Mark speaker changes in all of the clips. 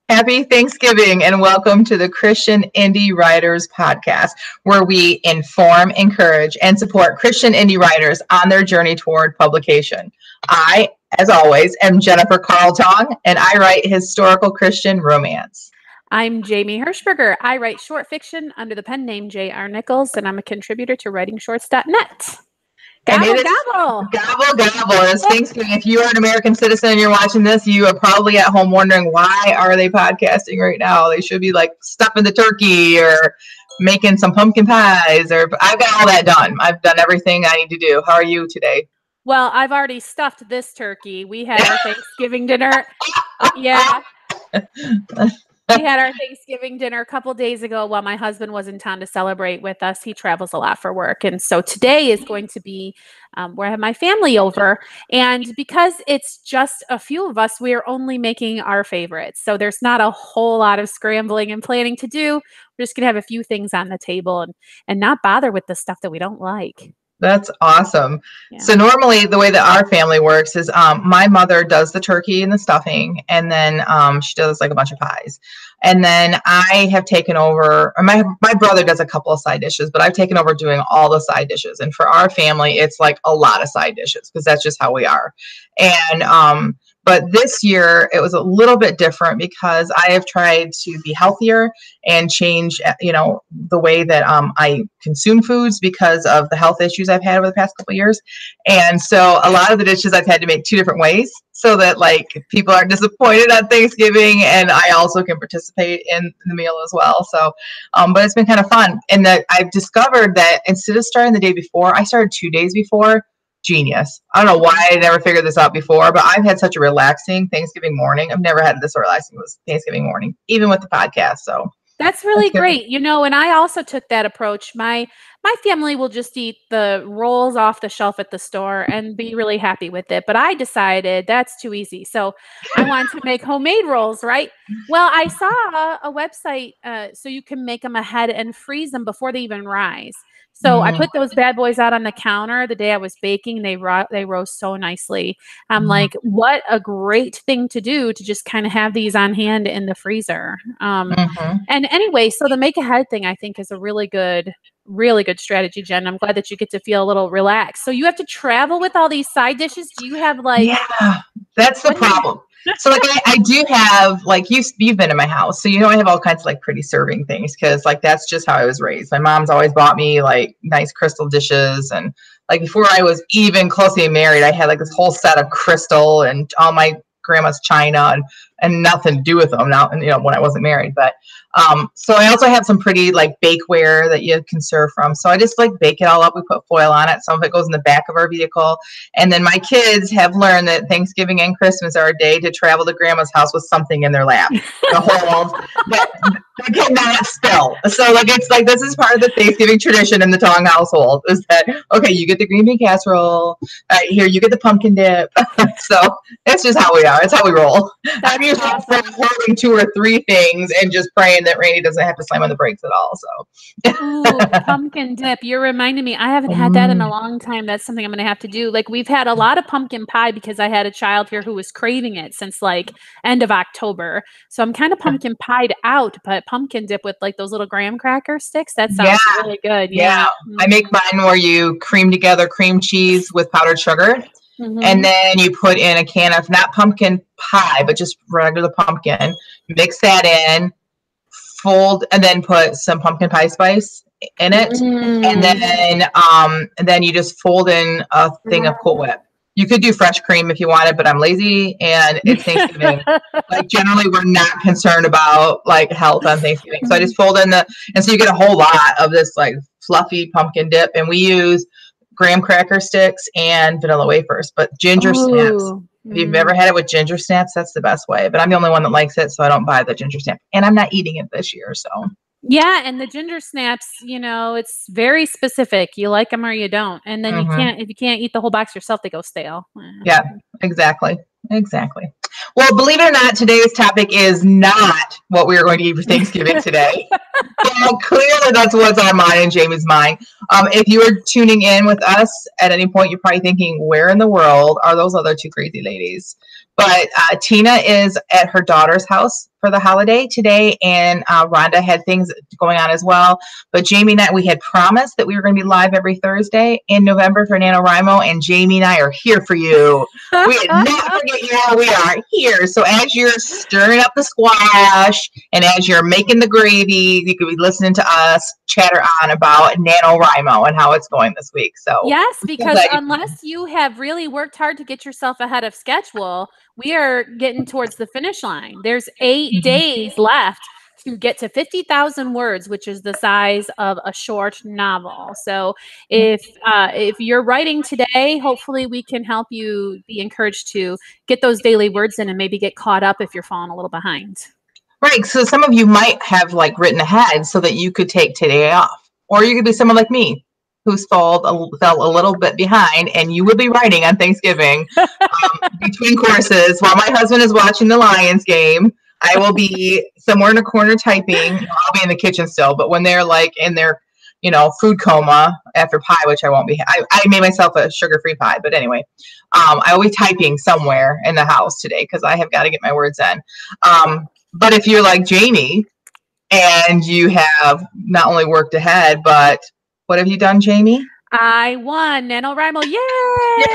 Speaker 1: Happy Thanksgiving and welcome to the Christian Indie Writers Podcast, where we inform, encourage, and support Christian indie writers on their journey toward publication. I, as always, am Jennifer Carltong, and I write historical Christian romance.
Speaker 2: I'm Jamie Hirschberger. I write short fiction under the pen name J.R. Nichols, and I'm a contributor to WritingShorts.net. Gobble, gobble.
Speaker 1: Gobble, gobble. It's Thanksgiving. If you are an American citizen and you're watching this, you are probably at home wondering, why are they podcasting right now? They should be like stuffing the turkey or making some pumpkin pies. Or I've got all that done. I've done everything I need to do. How are you today?
Speaker 2: Well, I've already stuffed this turkey. We had our Thanksgiving dinner. Yeah. We had our Thanksgiving dinner a couple days ago while my husband was in town to celebrate with us. He travels a lot for work. And so today is going to be where I have my family over. And because it's just a few of us, we are only making our favorites. So there's not a whole lot of scrambling and planning to do. We're just going to have a few things on the table and not bother with the stuff that we don't like.
Speaker 1: That's awesome.
Speaker 2: Yeah.
Speaker 1: So normally the way that our family works is my mother does the turkey and the stuffing, and then she does like a bunch of pies. And then I have taken over, or my brother does a couple of side dishes, but I've taken over doing all the side dishes. And for our family, it's like a lot of side dishes because that's just how we are. And but this year it was a little bit different because I have tried to be healthier and change, the way that I consume foods because of the health issues I've had over the past couple of years. And so a lot of the dishes I've had to make two different ways so that like people aren't disappointed on Thanksgiving, and I also can participate in the meal as well. So, but it's been kind of fun. And that I've discovered that instead of starting the day before, I started 2 days before. Genius. I don't know why I never figured this out before, but I've had such a relaxing Thanksgiving morning. I've never had this relaxing Thanksgiving morning, even with the podcast. So
Speaker 2: that's really great. And I also took that approach. My family will just eat the rolls off the shelf at the store and be really happy with it. But I decided that's too easy. So I wanted to make homemade rolls, right? Well, I saw a website so you can make them ahead and freeze them before they even rise. So I put those bad boys out on the counter the day I was baking. They rose so nicely. I'm like, what a great thing to do to just kind of have these on hand in the freezer. And anyway, so the make ahead thing I think is a really good strategy, Jen. I'm glad that you get to feel a little relaxed. So you have to travel with all these side dishes. Do you have
Speaker 1: Yeah, that's the problem. So like I do have, like, you've been in my house, so I have all kinds of like pretty serving things because like that's just how I was raised. My mom's always bought me like nice crystal dishes, and like before I was even close to being married, I had like this whole set of crystal and all my grandma's china and nothing to do with them now, and when I wasn't married. But so I also have some pretty like bakeware that you can serve from. So I just like bake it all up. We put foil on it. Some of it goes in the back of our vehicle. And then my kids have learned that Thanksgiving and Christmas are a day to travel to grandma's house with something in their lap. The whole that they cannot spill. So like it's like this is part of the Thanksgiving tradition in the Tong household is that okay, you get the green bean casserole, here you get the pumpkin dip. So it's just how we are. It's how we roll. I'm usually holding 2 or 3 things and just praying that Randy doesn't have to slam on the brakes at all. So
Speaker 2: ooh, pumpkin dip. You're reminding me. I haven't had that in a long time. That's something I'm going to have to do. Like we've had a lot of pumpkin pie because I had a child here who was craving it since like end of October. So I'm kind of pumpkin pied out, but pumpkin dip with like those little graham cracker sticks. That sounds really good. Yeah.
Speaker 1: I make mine where you cream together cream cheese with powdered sugar. And then you put in a can of not pumpkin pie, but just regular pumpkin, mix that in, fold, and then put some pumpkin pie spice in it. And then you just fold in a thing of Cool Whip. You could do fresh cream if you wanted, but I'm lazy and it's Thanksgiving. Like generally we're not concerned about like health on Thanksgiving. So I just fold in and so you get a whole lot of this like fluffy pumpkin dip, and we use graham cracker sticks and vanilla wafers, but ginger snaps. If you've ever had it with ginger snaps, that's the best way. But I'm the only one that likes it, so I don't buy the ginger snap. And I'm not eating it this year, so.
Speaker 2: Yeah, and the ginger snaps, it's very specific. You like them or you don't. And then if you can't eat the whole box yourself, they go stale.
Speaker 1: Yeah, exactly. Well, believe it or not, today's topic is not what we are going to eat for Thanksgiving today. So clearly that's what's on mine and Jamie's mind. If you are tuning in with us at any point, you're probably thinking, where in the world are those other 2 crazy ladies? But Tina is at her daughter's house for the holiday today, and Rhonda had things going on as well. But Jamie and I, we had promised that we were going to be live every Thursday in November for NaNoWriMo, and Jamie and I are here for you. We did not forget you. We are here. So as you're stirring up the squash and as you're making the gravy, you could be listening to us chatter on about NaNoWriMo and how it's going this week. So
Speaker 2: yes, because unless you have really worked hard to get yourself ahead of schedule, we are getting towards the finish line. There's 8 days left to get to 50,000 words, which is the size of a short novel. So if you're writing today, hopefully we can help you be encouraged to get those daily words in and maybe get caught up if you're falling a little behind.
Speaker 1: Right. So some of you might have like written ahead so that you could take today off. Or you could be someone like me who's fell a little bit behind, and you will be writing on Thanksgiving between courses while my husband is watching the Lions game. I will be somewhere in a corner typing. I'll be in the kitchen still, but when they're like in their, food coma after pie, which I won't be. I made myself a sugar-free pie, but anyway, I will be typing somewhere in the house today because I have got to get my words in. But if you're like Jamie and you have not only worked ahead, but what have you done, Jamie?
Speaker 2: I won NaNoWriMo. Yay!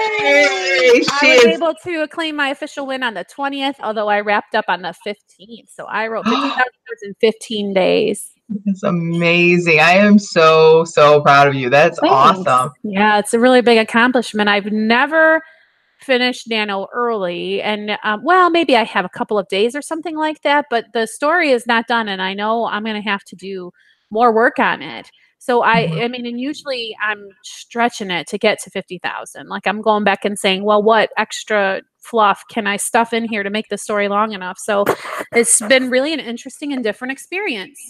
Speaker 1: Yay!
Speaker 2: I was able to claim my official win on the 20th, although I wrapped up on the 15th. So I wrote 50,000 words in 15 days.
Speaker 1: That's amazing. I am so, so proud of you. That's awesome.
Speaker 2: Yeah, it's a really big accomplishment. I've never finished Nano early, and well, maybe I have a couple of days or something like that, but the story is not done, and I know I'm going to have to do more work on it. So I mean, and usually I'm stretching it to get to 50,000. Like I'm going back and saying, well, what extra fluff can I stuff in here to make the story long enough? So it's been really an interesting and different experience.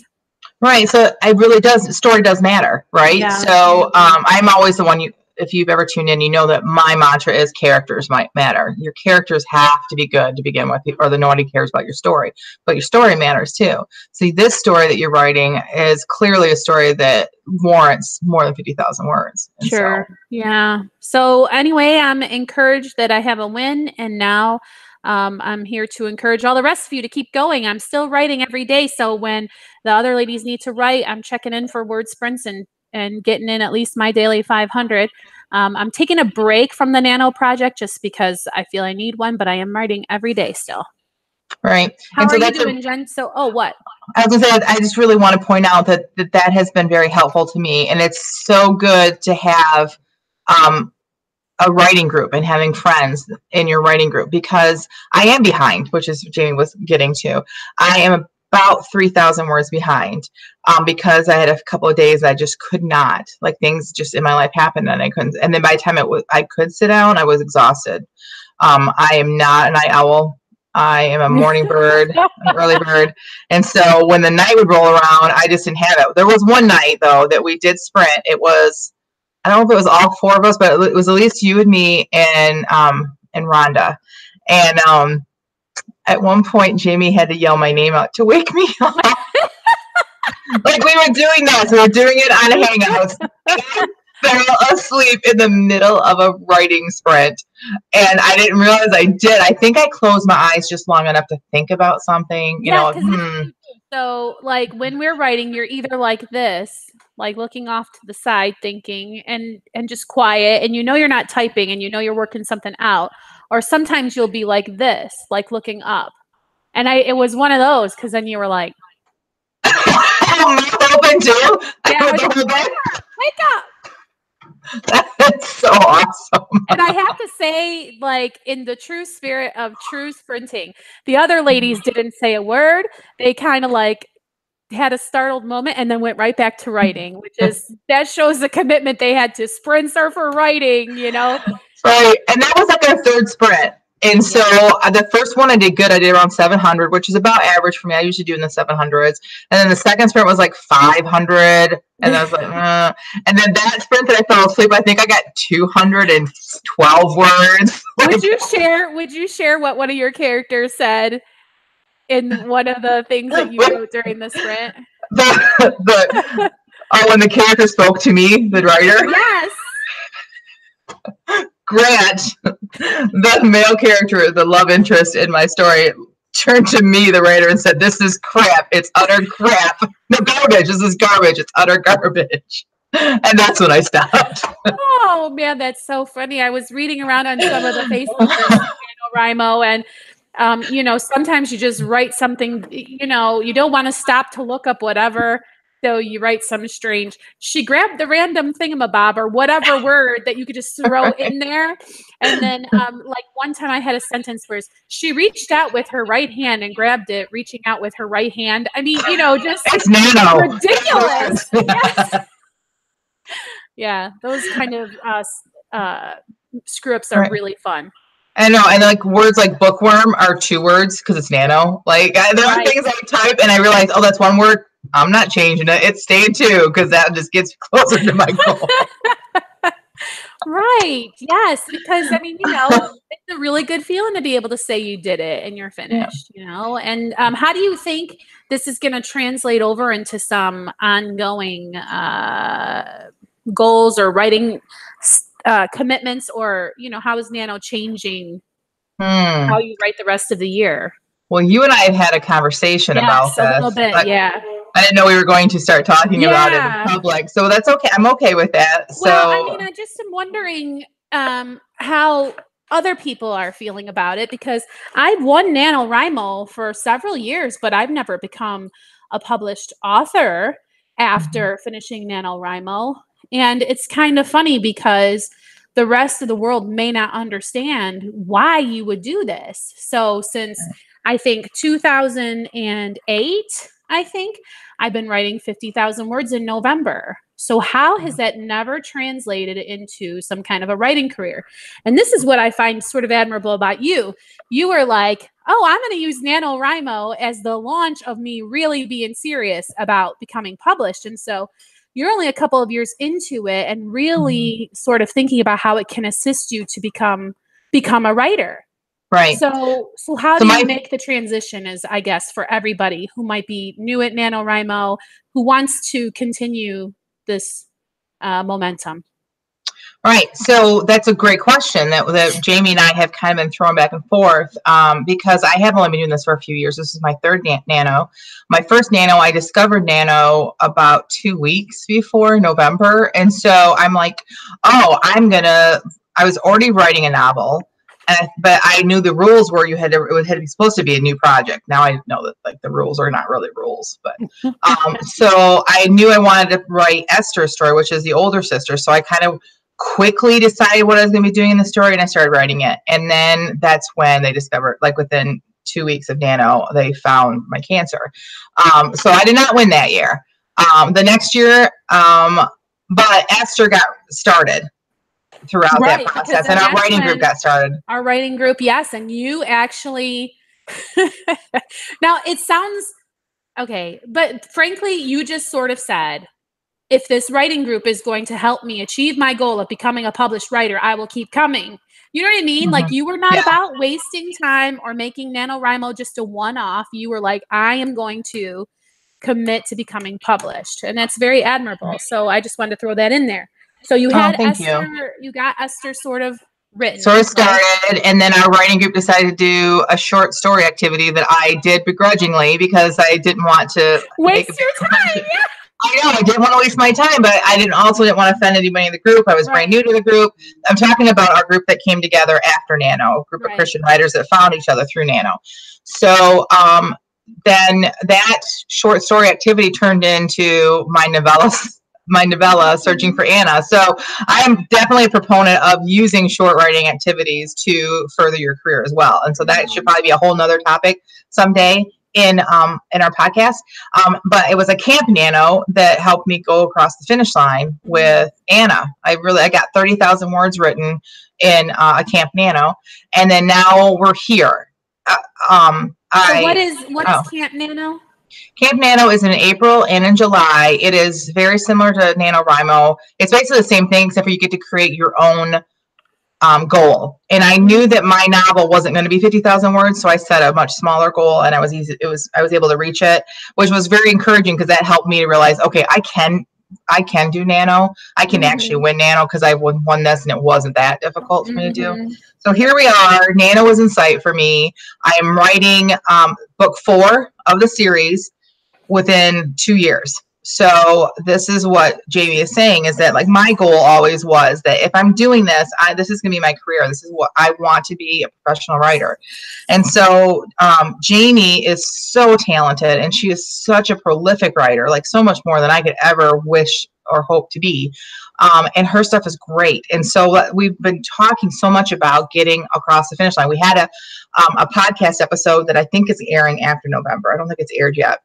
Speaker 1: Right. So it really does. Story does matter. Right. Yeah. So I'm always the one if you've ever tuned in, you know that my mantra is characters might matter. Your characters have to be good to begin with, or nobody cares about your story, but your story matters too. See, this story that you're writing is clearly a story that warrants more than 50,000 words. And
Speaker 2: sure. So, yeah. So anyway, I'm encouraged that I have a win, and now I'm here to encourage all the rest of you to keep going. I'm still writing every day. So when the other ladies need to write, I'm checking in for word sprints and getting in at least my daily 500. I'm taking a break from the Nano project just because I feel I need one, but I am writing every day still.
Speaker 1: Right.
Speaker 2: How are you doing, Jen? So, what?
Speaker 1: I was going to say, I just really want to point out that has been very helpful to me. And it's so good to have a writing group and having friends in your writing group, because I am behind, which is Jamie was getting to. I am about 3,000 words behind because I had a couple of days I just could not, like things just in my life happened and I couldn't. And then by the time I could sit down, I was exhausted. I am not a night owl. I am a morning bird, an early bird. And so when the night would roll around, I just didn't have it. There was one night though that we did sprint. It was, I don't know if it was all four of us, but it was at least you and me and Rhonda. And at one point, Jamie had to yell my name out to wake me up. Like we were doing that. So we were doing it on a Hangouts. I fell asleep in the middle of a writing sprint. And I didn't realize I did. I think I closed my eyes just long enough to think about something.
Speaker 2: So like when we're writing, you're either like this, like looking off to the side thinking and just quiet, and you're not typing and you're working something out, or sometimes you'll be like this, like looking up. And it was one of those, because then you were like
Speaker 1: open too.
Speaker 2: Yeah, wake up.
Speaker 1: That's so awesome.
Speaker 2: And I have to say, like, in the true spirit of true sprinting, the other ladies didn't say a word. They kind of like had a startled moment and then went right back to writing, that shows the commitment they had to sprints or for writing,
Speaker 1: Right. And that was like our third sprint. And so the first one I did good. I did around 700, which is about average for me. I usually do in the 700s. And then the second sprint was like 500. And I was like, And then that sprint that I fell asleep, I think I got 212 words.
Speaker 2: Would you share what one of your characters said in one of the things that you wrote during the sprint?
Speaker 1: When the character spoke to me, the writer?
Speaker 2: Yes.
Speaker 1: Grant, the male character, the love interest in my story, turned to me, the writer, and said, "This is crap. It's utter crap. No, garbage. This is garbage. It's utter garbage." And that's when I stopped.
Speaker 2: Oh man, that's so funny. I was reading around on some of the Facebook groups of NaNoWriMo, and you know, sometimes you just write something, you know, you don't want to stop to look up whatever. So you write some strange. She grabbed the random thingamabob or whatever word that you could just throw in there. And then like one time I had a sentence where she reached out with her right hand and grabbed it, reaching out with her right hand. I mean, you know, just
Speaker 1: it's nano.
Speaker 2: Ridiculous. Yes. Yeah, those kind of screw ups are really fun.
Speaker 1: I know, and like words like bookworm are 2 words because it's nano. Like there are things I type and I realize, oh, that's 1 word. I'm not changing it. It's staying 2 because that just gets closer to my goal.
Speaker 2: Right. Yes, because I mean, you know, it's a really good feeling to be able to say you did it and you're finished. You know, and how do you think this is going to translate over into some ongoing goals or writing commitments, or you know, how is Nano changing how you write the rest of the year?
Speaker 1: Well, you and I have had a conversation about this.
Speaker 2: A little bit, yeah.
Speaker 1: I didn't know we were going to start talking about it in public, so that's okay. I'm okay with that.
Speaker 2: Well, I mean, I just am wondering how other people are feeling about it, because I've won NaNoWriMo for several years, but I've never become a published author after finishing NaNoWriMo. And it's kind of funny because the rest of the world may not understand why you would do this. So since I think 2008, I think I've been writing 50,000 words in November. So how has that never translated into some kind of a writing career? And this is what I find sort of admirable about you. You were like, oh, I'm going to use NaNoWriMo as the launch of me really being serious about becoming published. And so you're only a couple of years into it and really sort of thinking about how it can assist you to become a writer.
Speaker 1: Right.
Speaker 2: So how do you make the transition, as I guess, for everybody who might be new at NaNoWriMo, who wants to continue this momentum?
Speaker 1: Right. So that's a great question that Jamie and I have kind of been throwing back and forth because I have only been doing this for a few years. This is my 3rd Nano. My first Nano, I discovered Nano about 2 weeks before November. And so I'm like, oh, I was already writing a novel. But I knew the rules were it had to be supposed to be a new project. Now I know that like the rules are not really rules, but so I knew I wanted to write Esther's story, which is the older sister. So I kind of quickly decided what I was going to be doing in the story, and I started writing it. And then that's when they discovered, like within 2 weeks of Nano, they found my cancer. So I did not win that year. The next year, but Esther got started throughout that process, and our writing group got started.
Speaker 2: Our writing group, yes, and you actually now it sounds okay, but frankly, you just sort of said, if this writing group is going to help me achieve my goal of becoming a published writer, I will keep coming. You know what I mean? Like, you were not about wasting time or making NaNoWriMo just a one-off. You were like, I am going to commit to becoming published, and that's very admirable. So I just wanted to throw that in there. So you had Esther, you got Esther sort of written.
Speaker 1: Sort of started, and then our writing group decided to do a short story activity that I did begrudgingly because I didn't want to
Speaker 2: waste your time. Yeah.
Speaker 1: I know, I didn't want to waste my time, but I didn't want to offend anybody in the group. I was brand new to the group. I'm talking about our group that came together after Nano, a group of Christian writers that found each other through Nano. So then that short story activity turned into my novella, Searching for Anna. So I am definitely a proponent of using short writing activities to further your career as well. And so that should probably be a whole nother topic someday in our podcast. But it was a Camp Nano that helped me go across the finish line with Anna. I got 30,000 words written in a Camp Nano. And then now we're here.
Speaker 2: So what is Camp Nano?
Speaker 1: Camp Nano is in April and in July. It is very similar to NaNoWriMo. It's basically the same thing, except for you get to create your own goal. And I knew that my novel wasn't going to be 50,000 words, so I set a much smaller goal, and I was able to reach it, which was very encouraging because that helped me to realize, okay, I can I can do Nano. I can actually win Nano because I won this and it wasn't that difficult for me to do. So here we are. Nano is in sight for me. I am writing book 4 of the series within 2 years. So this is what Jamie is saying, is that like my goal always was that if I'm doing this, this is going to be my career. This is what I want to be, a professional writer. And so Jamie is so talented, and she is such a prolific writer, like so much more than I could ever wish or hope to be. And her stuff is great. And so we've been talking so much about getting across the finish line. We had a podcast episode that I think is airing after November. I don't think it's aired yet,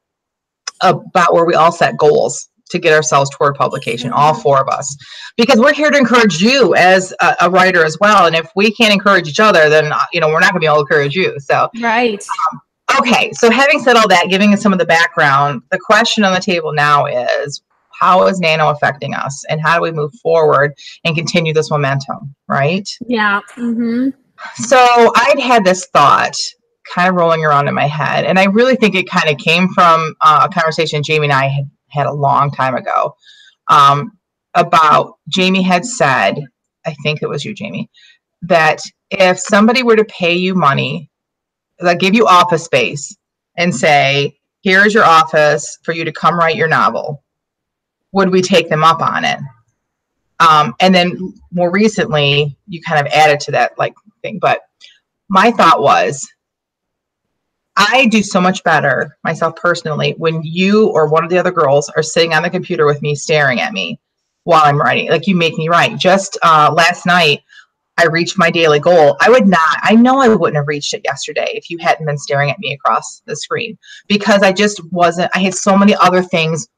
Speaker 1: about where we all set goals to get ourselves toward publication, all 4 of us, because we're here to encourage you as a writer as well. And if we can't encourage each other, then, we're not gonna be able to encourage you. So,
Speaker 2: right.
Speaker 1: Okay. So having said all that, giving us some of the background, the question on the table now is, how is Nano affecting us, and how do we move forward and continue this momentum? Right.
Speaker 2: Yeah.
Speaker 1: So I'd had this thought kind of rolling around in my head, and I really think it kind of came from a conversation Jamie and I had a long time ago, about Jamie had said, I think it was you, Jamie, that if somebody were to pay you money, like give you office space and say, here's your office for you to come write your novel, would we take them up on it? And then more recently, you kind of added to that like thing, but my thought was, I do so much better myself personally when you or one of the other girls are sitting on the computer with me, staring at me while I'm writing. Like, you make me write. Just last night, I reached my daily goal. I know I wouldn't have reached it yesterday if you hadn't been staring at me across the screen, because I just wasn't, I had so many other things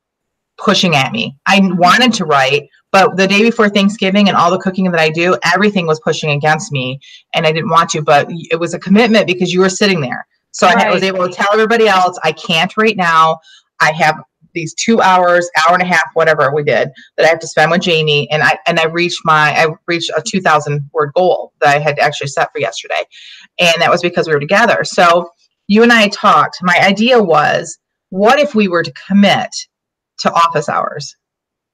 Speaker 1: pushing at me. I wanted to write, but the day before Thanksgiving and all the cooking that I do, everything was pushing against me, and I didn't want to, but it was a commitment because you were sitting there. So I was able to tell everybody else, I can't right now. I have these 2 hours, hour and a half, whatever we did, that I have to spend with Jamie. And I reached a 2,000 word goal that I had actually set for yesterday. And that was because we were together. So you and I talked. My idea was, what if we were to commit to office hours?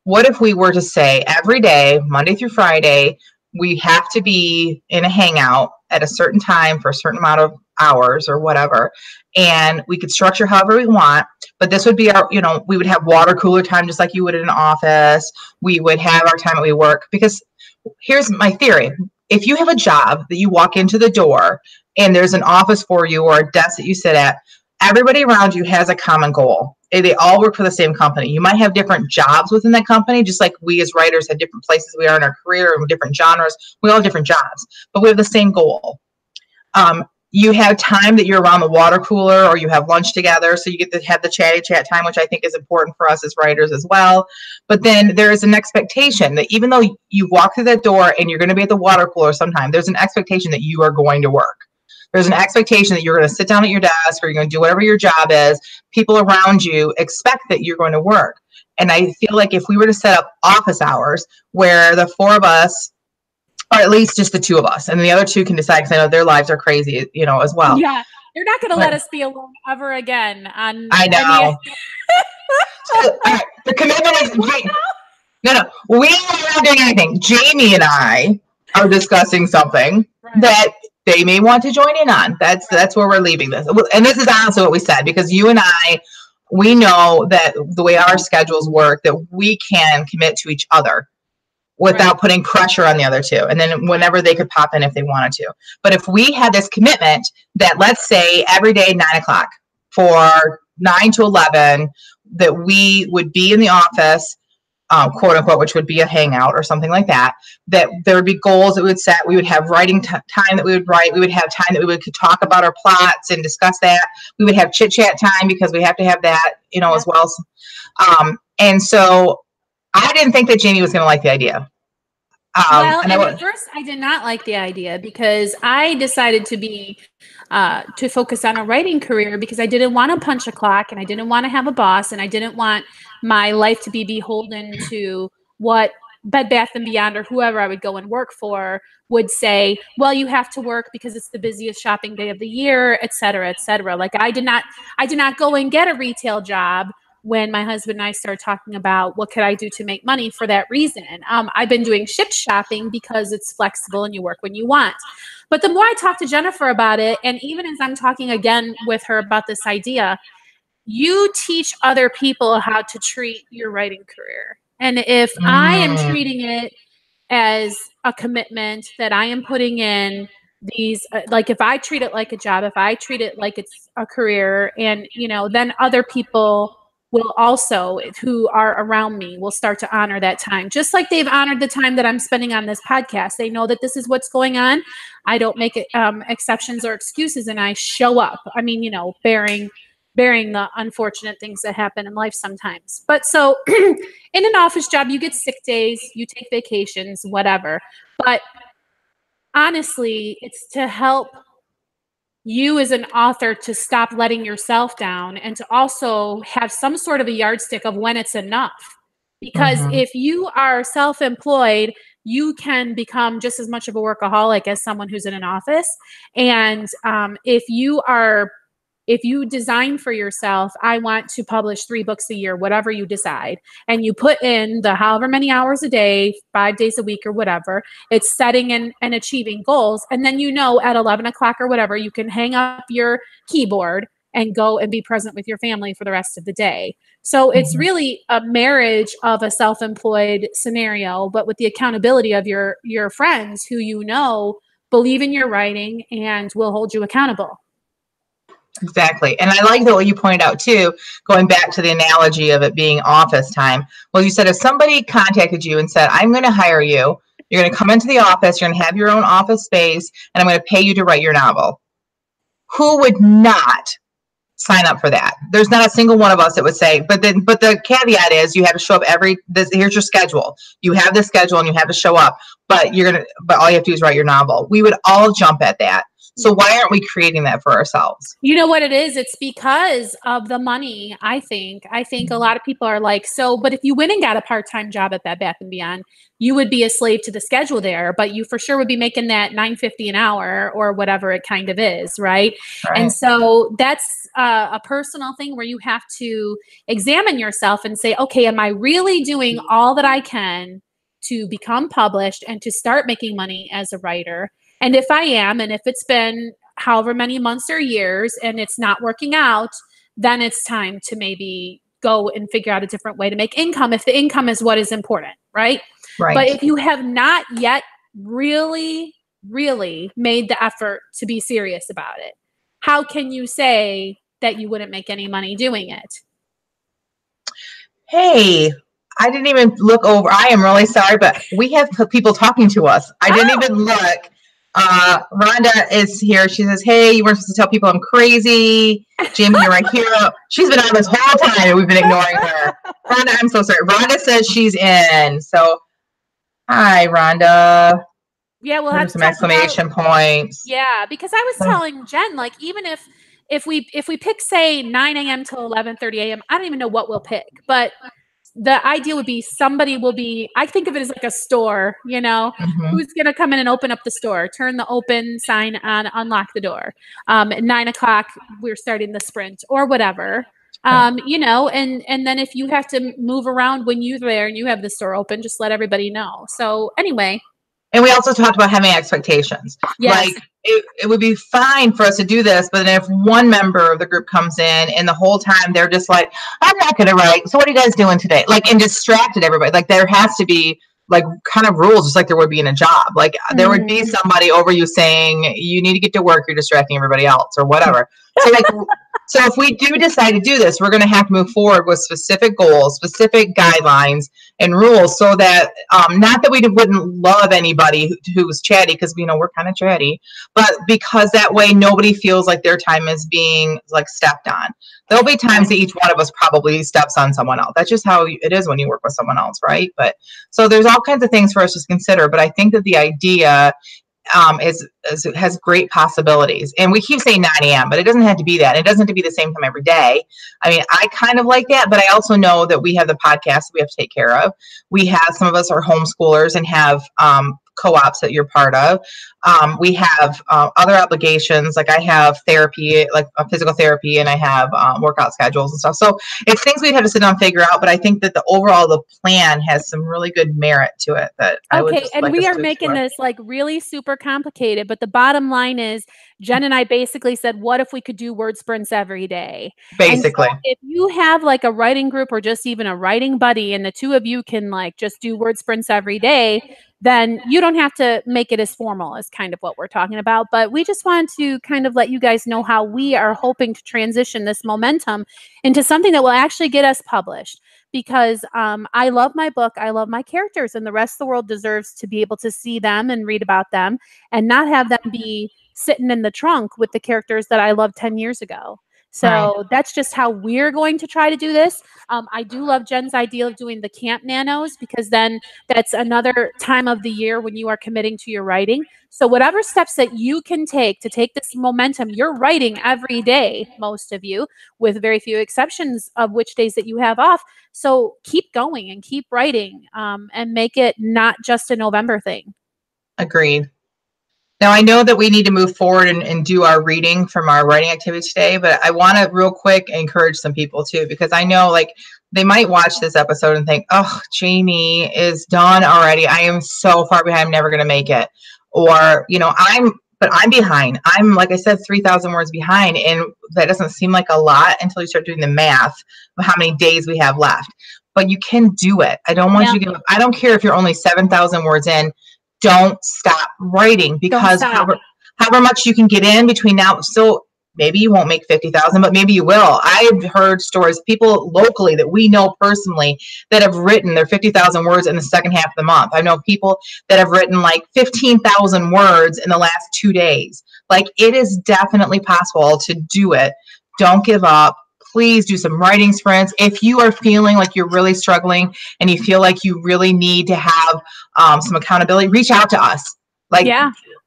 Speaker 1: What if we were to say every day, Monday through Friday, we have to be in a hangout at a certain time for a certain amount of hours or whatever, and we could structure however we want, but this would be our, we would have water cooler time just like you would in an office. We would have our time that we work, because here's my theory. If you have a job that you walk into the door and there's an office for you or a desk that you sit at, everybody around you has a common goal. They all work for the same company. You might have different jobs within that company, just like we as writers have different places we are in our career and different genres. We all have different jobs, but we have the same goal. You have time that you're around the water cooler, or you have lunch together, so you get to have the chat time, which I think is important for us as writers as well. But then there is an expectation that even though you walk through that door and you're going to be at the water cooler sometime, there's an expectation that you are going to work. There's an expectation that you're going to sit down at your desk, or you're going to do whatever your job is. People around you expect that you're going to work. And I feel like if we were to set up office hours where the 4 of us, or at least just the 2 of us, and the other 2 can decide, because I know their lives are crazy, as well.
Speaker 2: Yeah, they're not going to let us be alone ever again.
Speaker 1: I know. So, all right, the commitment is no. We are not doing anything. Jamie and I are discussing something that they may want to join in on. That's where we're leaving this. And this is honestly what we said, because you and I, we know that the way our schedules work, that we can commit to each other without putting pressure on the other 2. And then whenever they could pop in if they wanted to. But if we had this commitment that, let's say every day, 9:00 for 9 to 11, that we would be in the office, quote unquote, which would be a hangout or something like that, that there would be goals that we would set. We would have writing time that we would write. We would have time that we would could talk about our plots and discuss that. We would have chit chat time, because we have to have that, as well. And so I didn't think that Jamie was going to like the idea.
Speaker 2: And at first I did not like the idea, because I decided to focus on a writing career, because I didn't want to punch a clock, and I didn't want to have a boss, and I didn't want my life to be beholden to what Bed Bath & Beyond or whoever I would go and work for would say, well, you have to work because it's the busiest shopping day of the year, et cetera, et cetera. Like, I did not go and get a retail job when my husband and I started talking about what could I do to make money for that reason. I've been doing shift shopping because it's flexible and you work when you want. But the more I talk to Jennifer about it, and even as I'm talking again with her about this idea, you teach other people how to treat your writing career. And if I am treating it as a commitment that I am putting in these, like if I treat it like a job, if I treat it like it's a career, and, you know, then other people will also, who are around me, will start to honor that time. Just like they've honored the time that I'm spending on this podcast. They know that this is what's going on. I don't make exceptions or excuses, and I show up. I mean, you know, bearing the unfortunate things that happen in life sometimes. But so in an office job, you get sick days, you take vacations, whatever. But honestly, it's to help you as an author to stop letting yourself down, and to also have some sort of a yardstick of when it's enough. Because if you are self-employed, you can become just as much of a workaholic as someone who's in an office. And if you design for yourself, I want to publish 3 books a year, whatever you decide, and you put in the however many hours a day, 5 days a week or whatever, it's setting and achieving goals. And then, you know, at 11 o'clock or whatever, you can hang up your keyboard and go and be present with your family for the rest of the day. So it's really a marriage of a self-employed scenario, but with the accountability of your friends who, you know, believe in your writing and will hold you accountable.
Speaker 1: Exactly. And I like that what you pointed out too, going back to the analogy of it being office time. Well, you said if somebody contacted you and said, I'm going to hire you, you're going to come into the office, you're going to have your own office space, and I'm going to pay you to write your novel. Who would not sign up for that? There's not a single one of us that would say, but the caveat is you have to show up here's your schedule. You have this schedule and you have to show up, but all you have to do is write your novel. We would all jump at that. So why aren't we creating that for ourselves?
Speaker 2: You know what it is? It's because of the money, I think. I think a lot of people are like, so, but if you went and got a part-time job at Bed Bath & Beyond, you would be a slave to the schedule there, but you for sure would be making that $9.50 an hour or whatever it kind of is, right? And so that's a personal thing where you have to examine yourself and say, okay, am I really doing all that I can to become published and to start making money as a writer? And if I am, and if it's been however many months or years and it's not working out, then it's time to maybe go and figure out a different way to make income if the income is what is important, right? But if you have not yet really, really made the effort to be serious about it, how can you say that you wouldn't make any money doing it?
Speaker 1: Hey, I didn't even look over. I am really sorry, but we have people talking to us. I didn't even look. Rhonda is here. She says, hey, you weren't supposed to tell people I'm crazy. Jamie, you're my hero. She's been on this whole time and we've been ignoring her. Rhonda, I'm so sorry. Rhonda says she's in. So, hi, Rhonda.
Speaker 2: Yeah, we'll have
Speaker 1: some exclamation points.
Speaker 2: Yeah, because I was telling Jen, like, even if we pick, say, 9 a.m. till 11:30 a.m., I don't even know what we'll pick, but the idea would be somebody will be, I think of it as like a store, you know, who's going to come in and open up the store, turn the open sign on, unlock the door. At 9 o'clock, we're starting the sprint or whatever, you know, and then if you have to move around when you're there and you have the store open, just let everybody know. So anyway.
Speaker 1: And we also talked about having expectations.
Speaker 2: Yes.
Speaker 1: Like it would be fine for us to do this, but then if one member of the group comes in and the whole time they're just like, I'm not going to write. So what are you guys doing today? Like, and distracted everybody. Like there has to be like kind of rules, just like there would be in a job. Like there would be somebody over you saying, you need to get to work. You're distracting everybody else or whatever. So like, so if we do decide to do this, we're going to have to move forward with specific goals, specific guidelines and rules so that, not that we wouldn't love anybody who's chatty, because, you know, we're kind of chatty, but because that way nobody feels like their time is being like stepped on. There'll be times that each one of us probably steps on someone else. That's just how it is when you work with someone else, right? But so there's all kinds of things for us to consider, but I think that the idea has great possibilities. And we keep saying 9 a.m., but it doesn't have to be that. It doesn't have to be the same time every day. I mean, I kind of like that, but I also know that we have the podcast that we have to take care of. We have, some of us are homeschoolers and have co-ops that you're part of. We have other obligations, like I have therapy, like physical therapy, and I have workout schedules and stuff. So it's things we'd have to sit down and figure out, but I think that the plan has some really good merit to it that I would just
Speaker 2: and
Speaker 1: like
Speaker 2: we
Speaker 1: us
Speaker 2: are
Speaker 1: to
Speaker 2: making
Speaker 1: explore.
Speaker 2: this like really super complicated, but the bottom line is Jen and I basically said, what if we could do word sprints every day? And so
Speaker 1: Basically.
Speaker 2: if you have like a writing group or just even a writing buddy and the two of you can like just do word sprints every day, then you don't have to make it as formal as kind of what we're talking about. But we just want to kind of let you guys know how we are hoping to transition this momentum into something that will actually get us published. Because I love my book, I love my characters, and the rest of the world deserves to be able to see them and read about them and not have them be sitting in the trunk with the characters that I loved 10 years ago. So that's just how we're going to try to do this. I do love Jen's idea of doing the camp nanos, because then that's another time of the year when you are committing to your writing. So whatever steps that you can take to take this momentum, you're writing every day, most of you, with very few exceptions of which days that you have off. So keep going and keep writing, and make it not just a November thing.
Speaker 1: Agreed. Now, I know that we need to move forward and do our reading from our writing activity today, but I want to real quick encourage some people too, because I know like they might watch this episode and think, oh, Jamie is done already. I am so far behind. I'm never going to make it. Or, but I'm behind. I'm, like I said, 3,000 words behind. And that doesn't seem like a lot until you start doing the math of how many days we have left. But you can do it. I don't want you to give up. I don't care if you're only 7,000 words in. Don't stop writing, because however much you can get in between now, so maybe you won't make 50,000, but maybe you will. I've heard stories, people locally that we know personally that have written their 50,000 words in the second half of the month. I know people that have written like 15,000 words in the last 2 days. Like, it is definitely possible to do it. Don't give up. Please do some writing sprints. If you are feeling like you're really struggling and you feel like you really need to have some accountability, reach out to us. Like,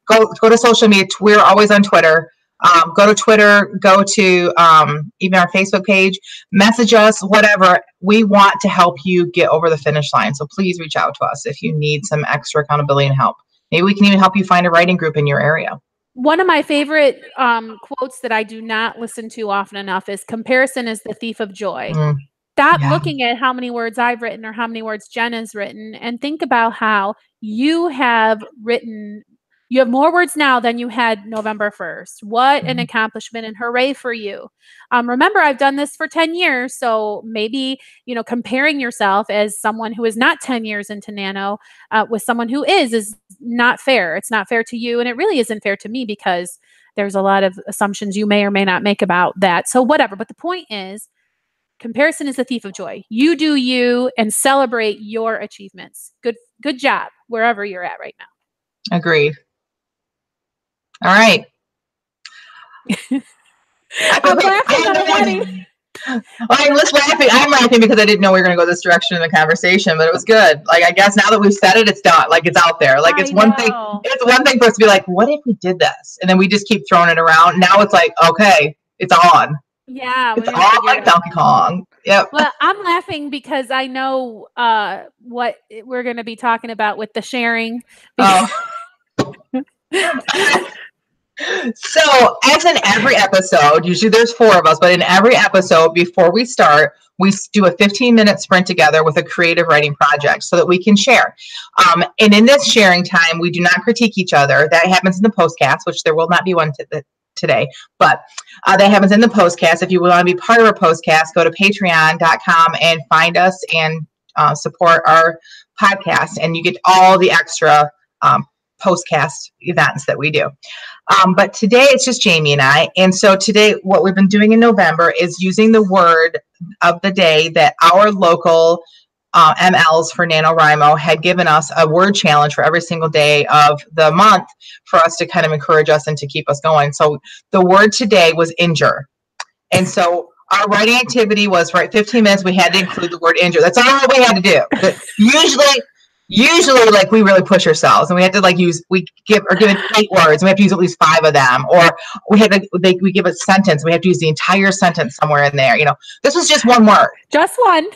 Speaker 1: go to social media. We're always on Twitter. Go to Twitter, go to even our Facebook page, message us, whatever. We want to help you get over the finish line. So please reach out to us if you need some extra accountability and help. Maybe we can even help you find a writing group in your area.
Speaker 2: One of my favorite quotes that I do not listen to often enough is comparison is the thief of joy. Stop looking at how many words I've written or how many words Jen has written, and think about how you have written. You have more words now than you had November 1st. What an accomplishment, and hooray for you. Remember, I've done this for 10 years. So maybe, comparing yourself as someone who is not 10 years into Nano with someone who is not fair. It's not fair to you. And it really isn't fair to me, because there's a lot of assumptions you may or may not make about that. So whatever. But the point is, comparison is the thief of joy. You do you and celebrate your achievements. Good job, wherever you're at right now.
Speaker 1: Agreed. All right.
Speaker 2: I'm laughing already.
Speaker 1: I'm laughing because I didn't know we were going to go this direction in the conversation, but it was good. Like, I guess now that we've said it, it's done. Like, it's out there. Like, it's one thing. It's one thing for us to be like, what if we did this? And then we just keep throwing it around. Now it's like, okay, it's on.
Speaker 2: Yeah.
Speaker 1: It's on like Donkey Kong. Yep.
Speaker 2: Well, I'm laughing because I know what we're going to be talking about with the sharing.
Speaker 1: So, as in every episode, usually there's 4 of us, but in every episode, before we start, we do a 15-minute sprint together with a creative writing project so that we can share. And in this sharing time, we do not critique each other. That happens in the postcast, which there will not be one today, but that happens in the postcast. If you want to be part of our postcast, go to patreon.com and find us and support our podcast, and you get all the extra postcast events that we do. But today it's just Jamie and I. And so today what we've been doing in November is using the word of the day that our local MLs for NaNoWriMo had given us a word challenge for every single day of the month for us to kind of encourage us and to keep us going. So the word today was injure. And so our writing activity was, for 15 minutes, we had to include the word injure. That's all we had to do. Usually, like, we really push ourselves, and we had to we give it 8 words, and we have to use at least 5 of them, or we give a sentence, we have to use the entire sentence somewhere in there. This was just one word.
Speaker 2: Just one.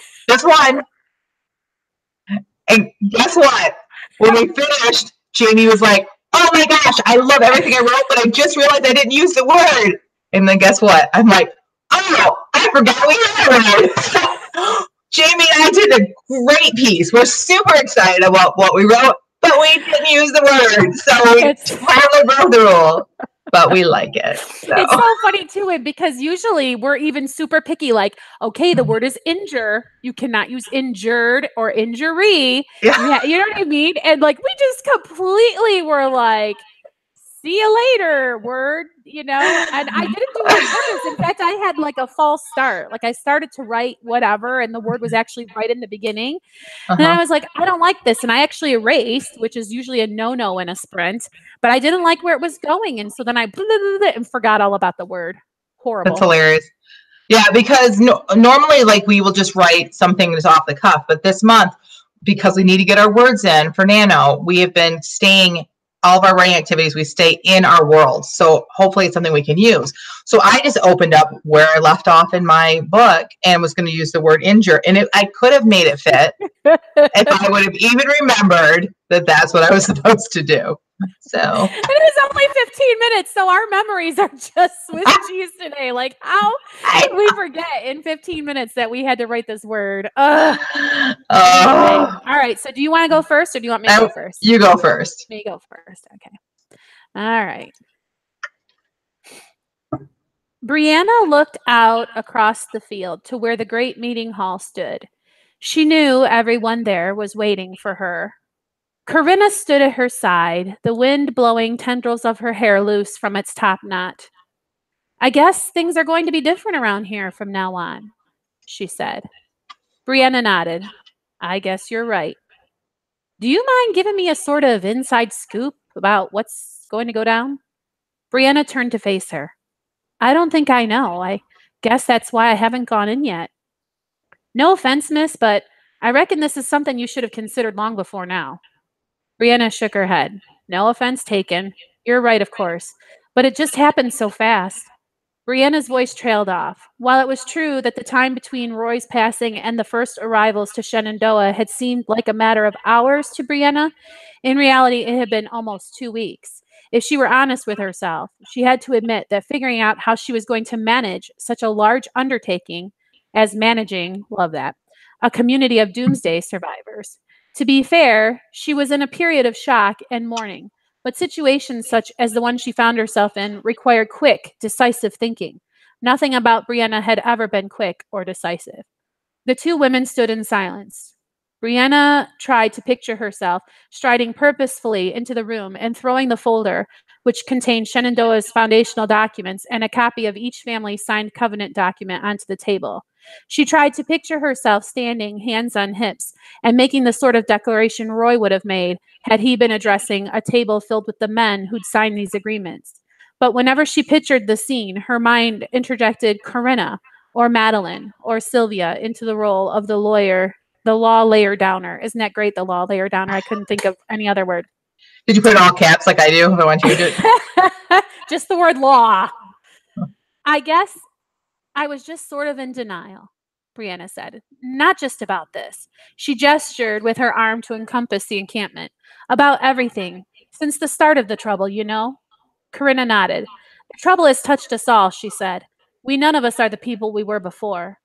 Speaker 1: And guess what? When we finished, Jamie was like, oh my gosh, I love everything I wrote, but I just realized I didn't use the word. And then guess what? I'm like, oh, I forgot we had a word. Jamie and I did a great piece. We're super excited about what we wrote, but we didn't use the word. So we totally broke the rule. But we like it. So.
Speaker 2: It's so funny too, because usually we're even super picky. Like, okay, the word is injure. You cannot use injured or injury.
Speaker 1: Yeah.
Speaker 2: You know what I mean? And like, we just completely were like, see you later, word, you know? And I didn't do it on purpose. In fact, I had like a false start. Like I started to write whatever, and the word was actually right in the beginning. And I was like, I don't like this. And I actually erased, which is usually a no-no in a sprint, but I didn't like where it was going. And so then I and forgot all about the word. Horrible.
Speaker 1: That's hilarious. Yeah, because normally like we will just write something that's off the cuff, but this month, because we need to get our words in for Nano, we have been staying, all of our writing activities, we stay in our world. So hopefully it's something we can use. So I just opened up where I left off in my book and was going to use the word injure. And I could have made it fit if I would have even remembered that that's what I was supposed to do. So
Speaker 2: and it was only 15 minutes, so our memories are just Swiss cheese today. Like, how did we forget in 15 minutes that we had to write this word? Anyway. All right, so do you want to go first, or do you want me to go first?
Speaker 1: You go first.
Speaker 2: Me go first. Okay. All right. Brianna looked out across the field to where the great meeting hall stood. She knew everyone there was waiting for her. Corinna stood at her side, the wind blowing tendrils of her hair loose from its top knot. I guess things are going to be different around here from now on, she said. Brianna nodded. I guess you're right. Do you mind giving me a sort of inside scoop about what's going to go down? Brianna turned to face her. I don't think I know. I guess that's why I haven't gone in yet. No offense, miss, but I reckon this is something you should have considered long before now. Brianna shook her head. No offense taken. You're right, of course. But it just happened so fast. Brianna's voice trailed off. While it was true that the time between Roy's passing and the first arrivals to Shenandoah had seemed like a matter of hours to Brianna, in reality it had been almost 2 weeks. If she were honest with herself, she had to admit that figuring out how she was going to manage such a large undertaking as managing, love that, a community of doomsday survivors. To be fair, she was in a period of shock and mourning, but situations such as the one she found herself in required quick, decisive thinking. Nothing about Brianna had ever been quick or decisive. The two women stood in silence. Brianna tried to picture herself striding purposefully into the room and throwing the folder, which contained Shenandoah's foundational documents and a copy of each family's signed covenant document, onto the table. She tried to picture herself standing, hands on hips, and making the sort of declaration Roy would have made had he been addressing a table filled with the men who'd signed these agreements. But whenever she pictured the scene, her mind interjected Corinna or Madeline or Sylvia into the role of the lawyer, the law layer downer. Isn't that great, the law layer downer? I couldn't think of any other word.
Speaker 1: Did you put it all caps like I do? If I want you to do it.
Speaker 2: Just the word law. I guess I was just sort of in denial, Brianna said. Not just about this. She gestured with her arm to encompass the encampment. About everything. Since the start of the trouble, you know? Corinna nodded. The trouble has touched us all, she said. We none of us are the people we were before.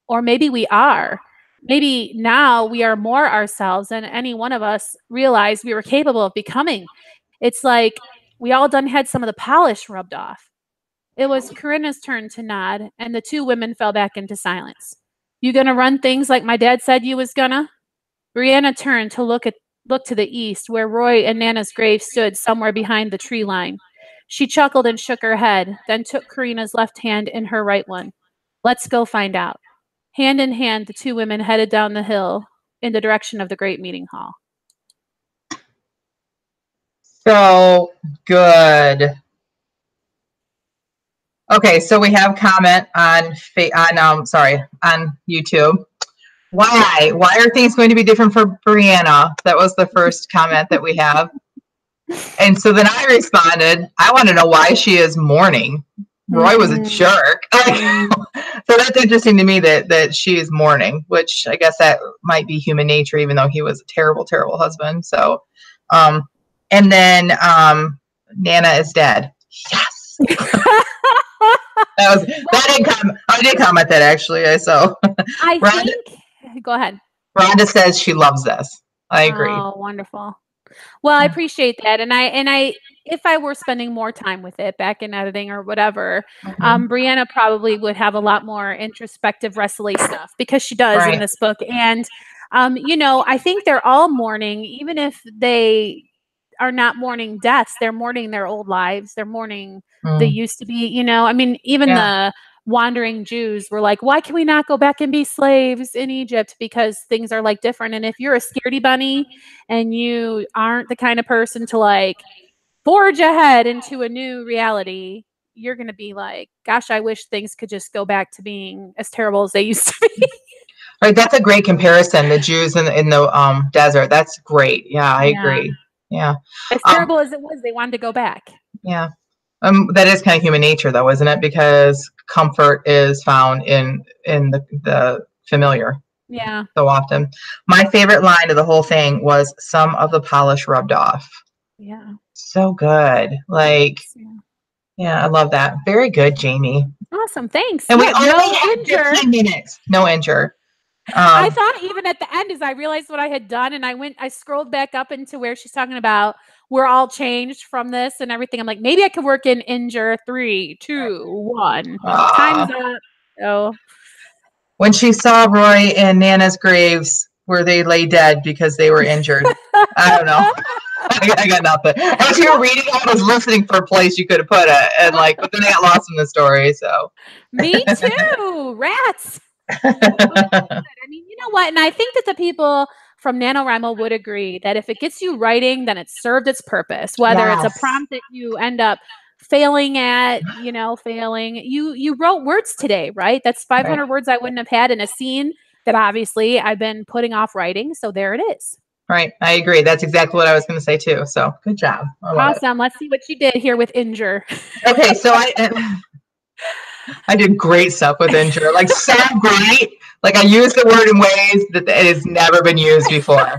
Speaker 2: Or maybe we are. Maybe now we are more ourselves than any one of us realized we were capable of becoming. It's like we all done had some of the polish rubbed off. It was Corinna's turn to nod, and the two women fell back into silence. You gonna run things like my dad said you was gonna? Brianna turned to look to the east, where Roy and Nana's grave stood somewhere behind the tree line. She chuckled and shook her head, then took Corinna's left hand in her right one. Let's go find out. Hand in hand, the two women headed down the hill in the direction of the great meeting hall.
Speaker 1: So good. Okay, so we have comment on YouTube. Why are things going to be different for Brianna? That was the first comment that we have. And so then I responded, I want to know why she is mourning. Roy was a jerk. So that's interesting to me that she is mourning, which I guess that might be human nature, even though he was a terrible, terrible husband. So And then Nana is dead. Yes. I did comment that actually. So
Speaker 2: Go ahead.
Speaker 1: Rhonda says she loves this. I agree.
Speaker 2: Oh, wonderful. Well, I appreciate that. And I if I were spending more time with it back in editing or whatever, Brianna probably would have a lot more introspective wrestling stuff because she does in this book. And you know, I think they're all mourning, even if they are not mourning deaths, they're mourning their old lives. They're mourning they used to be, you know. I mean, even the wandering Jews were like, why can we not go back and be slaves in Egypt? Because things are like different. And if you're a scaredy bunny and you aren't the kind of person to like forge ahead into a new reality, you're going to be like, gosh, I wish things could just go back to being as terrible as they used to be.
Speaker 1: Right. That's a great comparison. The Jews in the desert. That's great. Yeah, I agree. Yeah.
Speaker 2: As terrible as it was, they wanted to go back.
Speaker 1: Yeah. That is kind of human nature, though, isn't it? Because comfort is found in the familiar.
Speaker 2: Yeah.
Speaker 1: So often. My favorite line of the whole thing was some of the polish rubbed off.
Speaker 2: Yeah.
Speaker 1: So good. Like, yeah, I love that. Very good, Jamie.
Speaker 2: Awesome. Thanks.
Speaker 1: And we only had 15 minutes. No injure.
Speaker 2: I thought even at the end, as I realized what I had done, and I scrolled back up into where she's talking about we're all changed from this and everything. I'm like, maybe I could work in injure 3, 2, 1. Time's up. So
Speaker 1: when she saw Roy and Nana's graves where they lay dead because they were injured, I don't know. I got nothing. As you were reading, I was listening for a place you could have put it, and like, but then I got lost in the story. So
Speaker 2: me too. Rats. I mean, you know what? And I think that the people from NaNoWriMo would agree that if it gets you writing, then it's served its purpose. Whether it's a prompt that you end up failing at, failing. You wrote words today, right? That's 500 words I wouldn't have had in a scene that obviously I've been putting off writing. So there it is.
Speaker 1: Right. I agree. That's exactly what I was going to say too. So good job.
Speaker 2: Awesome. Let's see what you did here with injure.
Speaker 1: Okay. So I did great stuff with injure. Like so great. Like I used the word in ways that it has never been used before.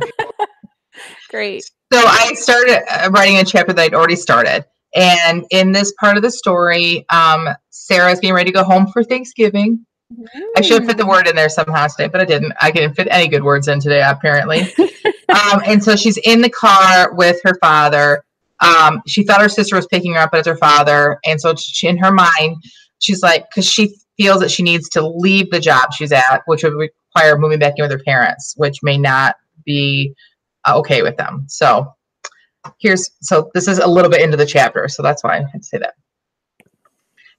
Speaker 2: Great.
Speaker 1: So I started writing a chapter that I'd already started. And in this part of the story, Sarah's getting ready to go home for Thanksgiving. I should have fit the word in there somehow today, but I didn't. I didn't fit any good words in today, apparently. And so she's in the car with her father. She thought her sister was picking her up as her father. And so she, in her mind, she's like, because she feels that she needs to leave the job she's at, which would require moving back in with her parents, which may not be okay with them. So this is a little bit into the chapter. So that's why I had to say that.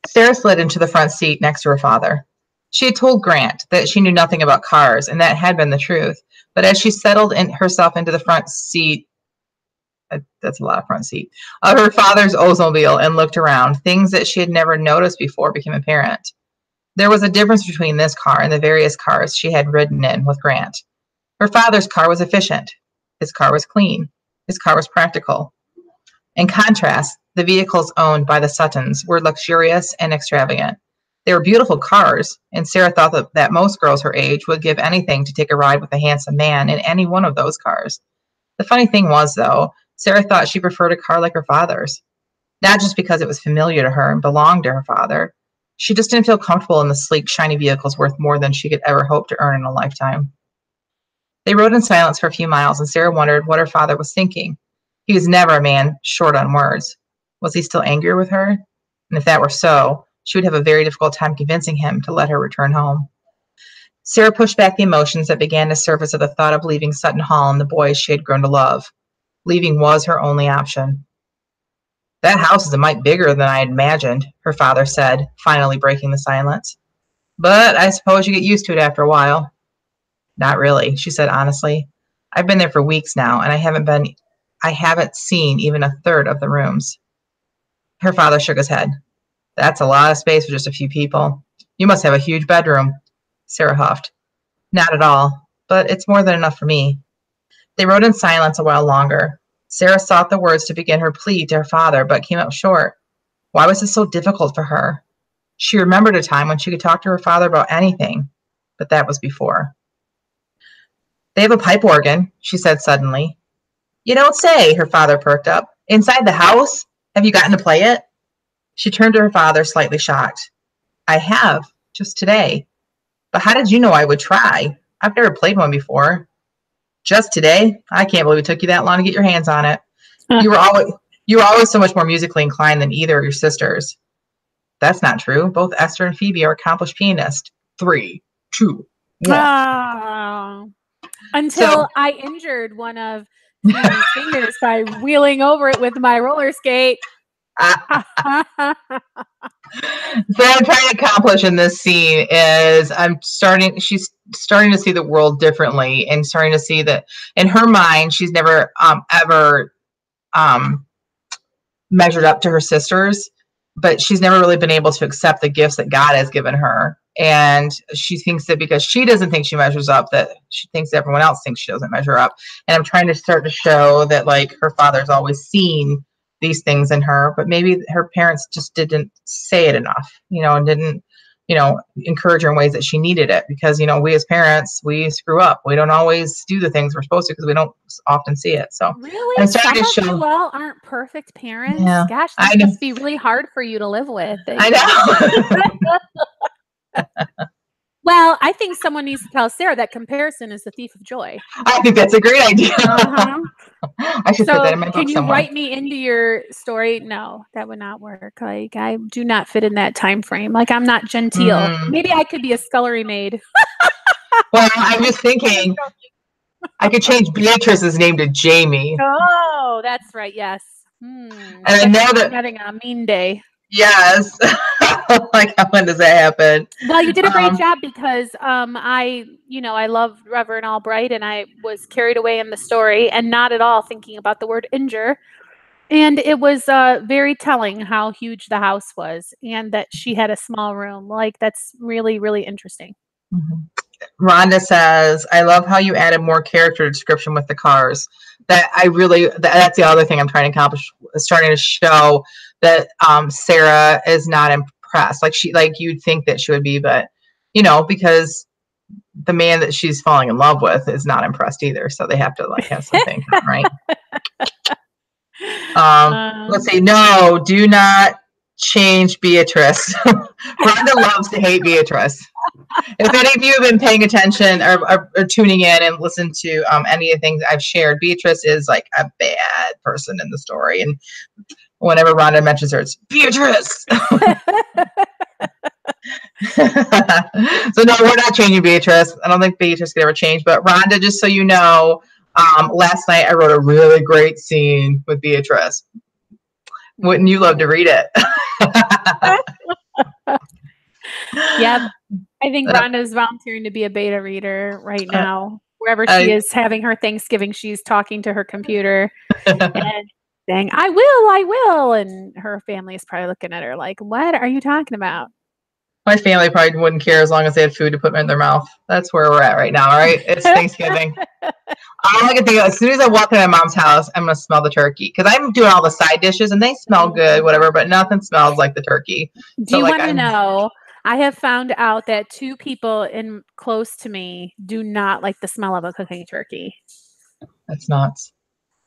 Speaker 1: Sarah slid into the front seat next to her father. She had told Grant that she knew nothing about cars, and that had been the truth. But as she settled herself into the front seat, that's a lot of front seat, of her father's Oldsmobile and looked around, things that she had never noticed before became apparent. There was a difference between this car and the various cars she had ridden in with Grant. Her father's car was efficient. His car was clean. His car was practical. In contrast, the vehicles owned by the Suttons were luxurious and extravagant. They were beautiful cars, and Sarah thought that most girls her age would give anything to take a ride with a handsome man in any one of those cars. The funny thing was, though, Sarah thought she preferred a car like her father's. Not just because it was familiar to her and belonged to her father. She just didn't feel comfortable in the sleek, shiny vehicles worth more than she could ever hope to earn in a lifetime. They rode in silence for a few miles, and Sarah wondered what her father was thinking. He was never a man short on words. Was he still angry with her? And if that were so, she would have a very difficult time convincing him to let her return home. Sarah pushed back the emotions that began to surface at the thought of leaving Sutton Hall and the boys she had grown to love. Leaving was her only option. That house is a mite bigger than I had imagined, her father said, finally breaking the silence. But I suppose you get used to it after a while. Not really, she said honestly. I've been there for weeks now, and I haven't seen even a third of the rooms. Her father shook his head. That's a lot of space for just a few people. You must have a huge bedroom, Sarah huffed. Not at all, but it's more than enough for me. They rode in silence a while longer. Sarah sought the words to begin her plea to her father, but came up short. Why was this so difficult for her? She remembered a time when she could talk to her father about anything, but that was before. They have a pipe organ, she said suddenly. You don't say, her father perked up. Inside the house? Have you gotten to play it? She turned to her father, slightly shocked. I have, just today. But how did you know I would try? I've never played one before. Just today? I can't believe it took you that long to get your hands on it. You were always so much more musically inclined than either of your sisters. That's not true. Both Esther and Phoebe are accomplished pianists. 3, 2, 1.
Speaker 2: Until I injured one of Phoebe's fingers by wheeling over it with my roller skate.
Speaker 1: So what I'm trying to accomplish in this scene is she's starting to see the world differently and starting to see that in her mind, she's never ever measured up to her sisters, but she's never really been able to accept the gifts that God has given her. And she thinks that because she doesn't think she measures up, that she thinks everyone else thinks she doesn't measure up. And I'm trying to start to show that like her father's always seen these things in her, but maybe her parents just didn't say it enough, and didn't, encourage her in ways that she needed it, because, we as parents, we screw up. We don't always do the things we're supposed to because we don't often see it. So
Speaker 2: really,
Speaker 1: I'm starting to show
Speaker 2: you all aren't perfect parents.
Speaker 1: Yeah,
Speaker 2: Gosh, that must be really hard for you to live with.
Speaker 1: I
Speaker 2: know. Well, I think someone needs to tell Sarah that comparison is the thief of joy.
Speaker 1: I think that's a great idea. I should put that in my book
Speaker 2: can you
Speaker 1: somewhere.
Speaker 2: write me into your story? No, that would not work. Like, I do not fit in that time frame. Like, I'm not genteel. Maybe I could be a scullery maid.
Speaker 1: Well, I'm just thinking I could change Beatrice's name to Jamie.
Speaker 2: Oh, that's right. Yes.
Speaker 1: And I know that
Speaker 2: having a mean day.
Speaker 1: Yes. Like, when does that happen?
Speaker 2: Well, you did a great job, because I love Reverend Albright, and I was carried away in the story and not at all thinking about the word injure. And it was very telling how huge the house was and that she had a small room. Like, that's really, really interesting.
Speaker 1: Rhonda says, I love how you added more character description with the cars. That's the other thing I'm trying to accomplish, is starting to show that Sarah is not impressed. Like you'd think that she would be, but because the man that she's falling in love with is not impressed either. So they have to have something, right? Let's see. No, do not change Beatrice. Rhonda loves to hate Beatrice. If any of you have been paying attention or tuning in and listened to any of the things I've shared, Beatrice is like a bad person in the story. And whenever Rhonda mentions her, it's Beatrice. So no, we're not changing Beatrice. I don't think Beatrice could ever change. But Rhonda, just so you know, last night I wrote a really great scene with Beatrice. Wouldn't you love to read it?
Speaker 2: Yep. I think Rhonda's volunteering to be a beta reader right now. Wherever she is having her Thanksgiving, she's talking to her computer and saying, I will. And her family is probably looking at her like, what are you talking about?
Speaker 1: My family probably wouldn't care as long as they had food to put in their mouth. That's where we're at right now, right? It's Thanksgiving. All I can think of, as soon as I walk into my mom's house, I'm going to smell the turkey. Because I'm doing all the side dishes, and they smell good, whatever, but nothing smells like the turkey.
Speaker 2: Do you want to know? I have found out that 2 people close to me do not like the smell of a cooking turkey.
Speaker 1: That's nuts.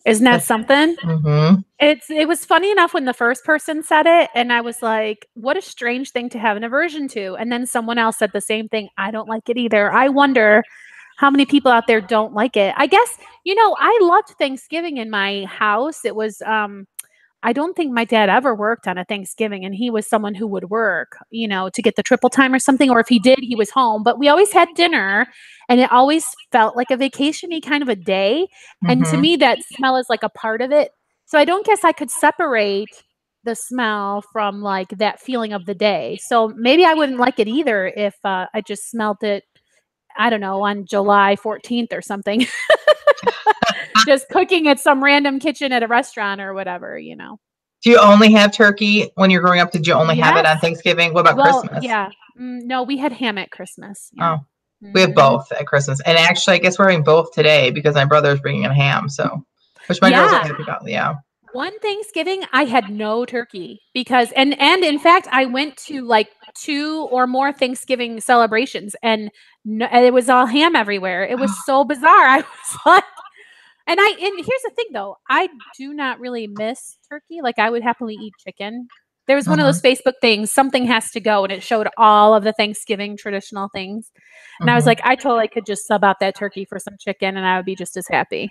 Speaker 2: Isn't that something?
Speaker 1: Mm-hmm.
Speaker 2: It was funny enough when the first person said it, and I was like, what a strange thing to have an aversion to. And then someone else said the same thing. I don't like it either. I wonder how many people out there don't like it. I guess, I loved Thanksgiving in my house. It was, I don't think my dad ever worked on a Thanksgiving, and he was someone who would work, to get the triple time or something, or if he did, he was home. But we always had dinner, and it always felt like a vacation-y kind of a day. Mm-hmm. And to me, that smell is like a part of it. So I don't guess I could separate the smell from like that feeling of the day. So maybe I wouldn't like it either if I just smelled it, I don't know, on July 14th or something. Just cooking at some random kitchen at a restaurant or whatever,
Speaker 1: Do you only have turkey when you're growing up? Did you only have it on Thanksgiving? What about Christmas?
Speaker 2: Yeah. No, we had ham at Christmas.
Speaker 1: Yeah. Oh, we have both at Christmas. And actually, I guess we're having both today because my brother's bringing in ham. So, which my girls are happy about. Yeah. One
Speaker 2: Thanksgiving, I had no turkey because, and in fact, I went to like 2 or more Thanksgiving celebrations, and it was all ham everywhere. It was so bizarre. I was like, And here's the thing though, I do not really miss turkey. Like I would happily eat chicken. There was one of those Facebook things, something has to go, and it showed all of the Thanksgiving traditional things. And I was like, I totally could just sub out that turkey for some chicken and I would be just as happy.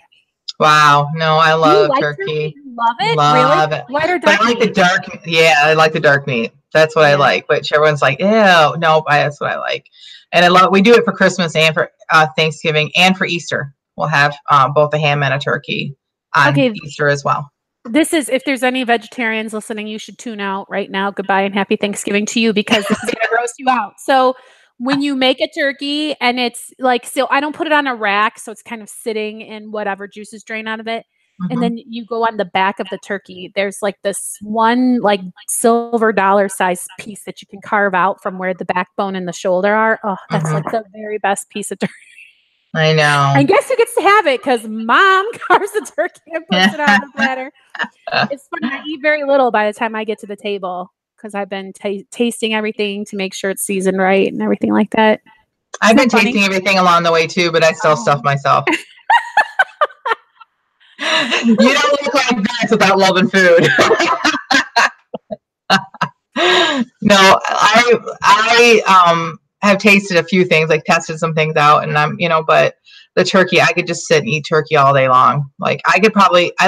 Speaker 1: Wow. No, I love
Speaker 2: turkey. You love it?
Speaker 1: Love
Speaker 2: really?
Speaker 1: it.
Speaker 2: White or dark
Speaker 1: But I like the dark. Yeah, I like the dark meat. That's what I like. But everyone's like, ew, no, that's what I like. And I love. We do it for Christmas and for Thanksgiving and for Easter. We'll have both a ham and a turkey on Easter as well.
Speaker 2: This is, if there's any vegetarians listening, you should tune out right now. Goodbye and happy Thanksgiving to you, because this is going to gross you out. So when you make a turkey and it's like, so I don't put it on a rack, so it's kind of sitting in whatever juices drain out of it. And then you go on the back of the turkey. There's like this one like silver dollar size piece that you can carve out from where the backbone and the shoulder are. Oh, that's like the very best piece of turkey.
Speaker 1: I know.
Speaker 2: And guess who gets to have it? Because Mom carves the turkey and puts it on the platter. It's funny. I eat very little by the time I get to the table because I've been tasting everything to make sure it's seasoned right and everything like that.
Speaker 1: I've been tasting everything along the way too, but I still stuff myself. You don't look like that without loving food. No, I have tasted a few things, like tested some things out, and I'm, but the turkey, I could just sit and eat turkey all day long. Like I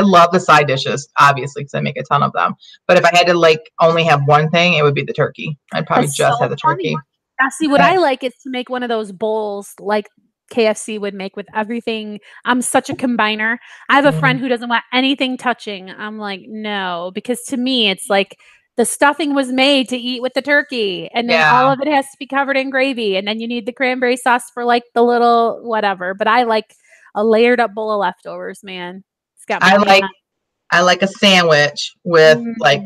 Speaker 1: love the side dishes, obviously, because I make a ton of them. But if I had to like only have one thing, it would be the turkey. I'd probably just have the turkey.
Speaker 2: Now, see, what I like is to make one of those bowls like KFC would make with everything. I'm such a combiner. I have a friend who doesn't want anything touching. I'm like, no, because to me, it's like the stuffing was made to eat with the turkey, and then all of it has to be covered in gravy, and then you need the cranberry sauce for like the little whatever. But I like a layered up bowl of leftovers, man. It's got
Speaker 1: I like a sandwich with like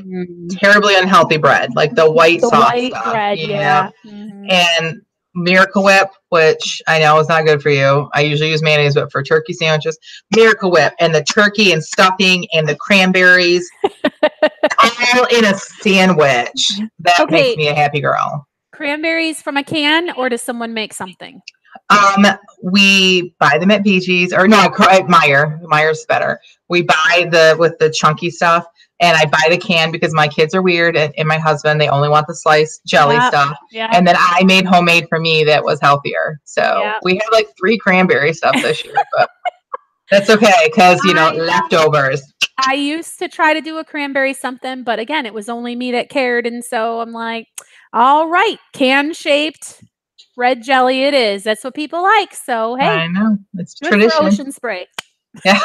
Speaker 1: terribly unhealthy bread, like the white sauce stuff.
Speaker 2: Bread, yeah.
Speaker 1: And Miracle Whip, which I know is not good for you. I usually use mayonnaise, but for turkey sandwiches, Miracle Whip and the turkey and stuffing and the cranberries all in a sandwich. That makes me a happy girl.
Speaker 2: Cranberries from a can, or does someone make something?
Speaker 1: We buy them at BG's, or no, at Meijer. Meier's better. We buy with the chunky stuff, and I buy the can because my kids are weird, and my husband, they only want the sliced jelly stuff. Yeah. And then I made homemade for me that was healthier. So we had like 3 cranberry stuff this year, but that's okay because leftovers.
Speaker 2: I used to try to do a cranberry something, but again, it was only me that cared, and so I'm like, all right, can shaped red jelly it is. That's what people like. So hey,
Speaker 1: I know it's tradition.
Speaker 2: Ocean Spray. Yeah.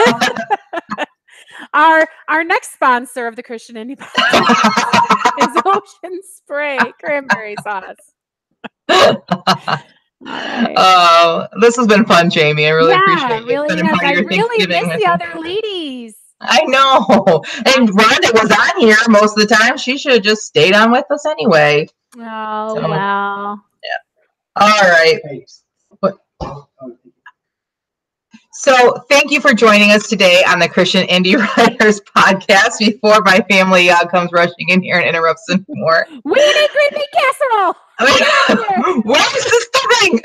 Speaker 2: Our next sponsor of the Christian Indie Podcast is Ocean Spray cranberry sauce. Right.
Speaker 1: Oh, this has been fun, Jamie. I really appreciate it.
Speaker 2: Really I really miss the other ladies.
Speaker 1: I know. And Rhonda was on here most of the time. She should have just stayed on with us anyway.
Speaker 2: Oh, wow.
Speaker 1: Yeah. All right. So thank you for joining us today on the Christian Indie Writers Podcast. Before my family comes rushing in here and interrupts some more.
Speaker 2: We need green bean casserole.
Speaker 1: Where's the stuffing?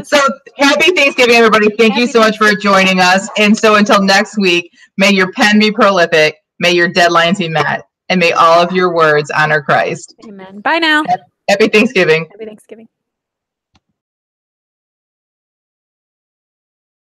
Speaker 1: So happy Thanksgiving, everybody. Thank you so much for joining us. And so until next week, may your pen be prolific, may your deadlines be met, and may all of your words honor Christ.
Speaker 2: Amen. Bye now.
Speaker 1: Happy Thanksgiving.
Speaker 2: Happy Thanksgiving.